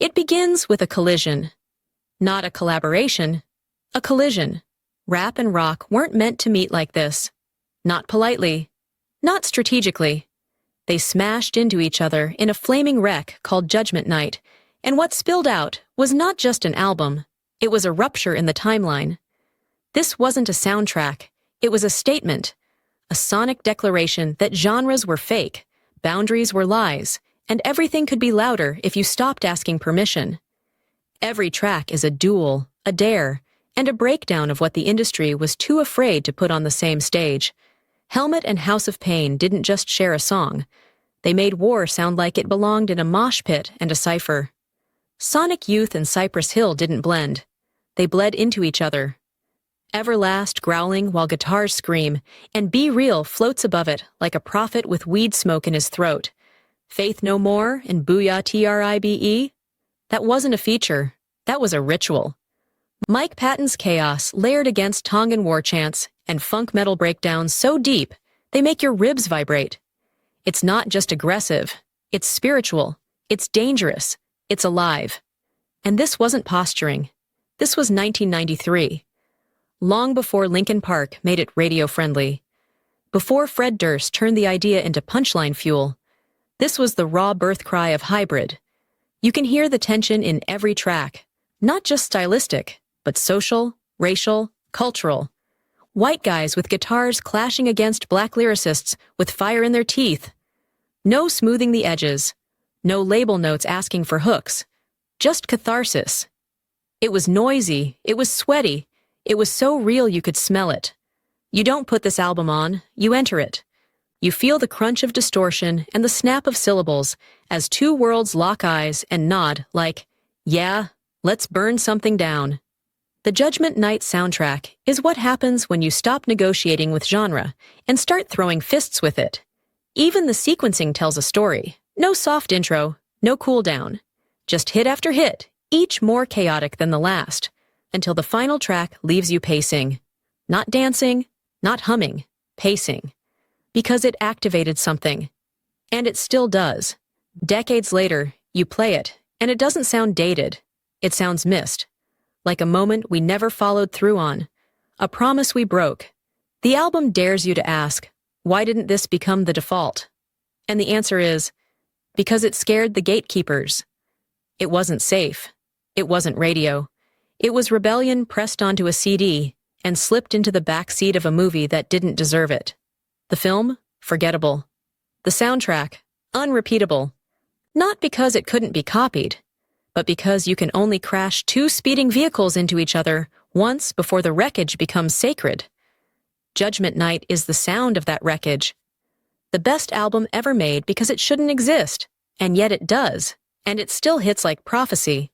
It begins with a collision. Not a collaboration, a collision. Rap and rock weren't meant to meet like this. Not politely. Not strategically. They smashed into each other in a flaming wreck called Judgment Night, and what spilled out was not just an album, it was a rupture in the timeline. This wasn't a soundtrack, it was a statement, a sonic declaration that genres were fake, boundaries were lies, and everything could be louder if you stopped asking permission. Every track is a duel, a dare, and a breakdown of what the industry was too afraid to put on the same stage. Helmet and House of Pain didn't just share a song. They made war sound like it belonged in a mosh pit and a cipher. Sonic Youth and Cypress Hill didn't blend. They bled into each other. Everlast growling while guitars scream, and Be Real floats above it like a prophet with weed smoke in his throat. Faith No More and Boo-Yaa T.R.I.B.E? That wasn't a feature. That was a ritual. Mike Patton's chaos layered against Tongan war chants and funk metal breakdowns so deep, they make your ribs vibrate. It's not just aggressive. It's spiritual. It's dangerous. It's alive. And this wasn't posturing. This was 1993. Long before Linkin Park made it radio-friendly. Before Fred Durst turned the idea into punchline fuel. This was the raw birth cry of hybrid. You can hear the tension in every track. Not just stylistic, but social, racial, cultural. White guys with guitars clashing against black lyricists with fire in their teeth. No smoothing the edges. No label notes asking for hooks. Just catharsis. It was noisy. It was sweaty. It was so real you could smell it. You don't put this album on, you enter it. You feel the crunch of distortion and the snap of syllables as two worlds lock eyes and nod like, yeah, let's burn something down. The Judgment Night soundtrack is what happens when you stop negotiating with genre and start throwing fists with it. Even the sequencing tells a story. No soft intro, no cool down. Just hit after hit, each more chaotic than the last, until the final track leaves you pacing. Not dancing, not humming, pacing. Because it activated something. And it still does. Decades later, you play it, and it doesn't sound dated. It sounds missed. Like a moment we never followed through on. A promise we broke. The album dares you to ask, why didn't this become the default? And the answer is, because it scared the gatekeepers. It wasn't safe. It wasn't radio. It was rebellion pressed onto a CD and slipped into the backseat of a movie that didn't deserve it. The film? Forgettable. The soundtrack? Unrepeatable. Not because it couldn't be copied, but because you can only crash two speeding vehicles into each other once before the wreckage becomes sacred. Judgment Night is the sound of that wreckage. The best album ever made because it shouldn't exist, and yet it does, and it still hits like prophecy.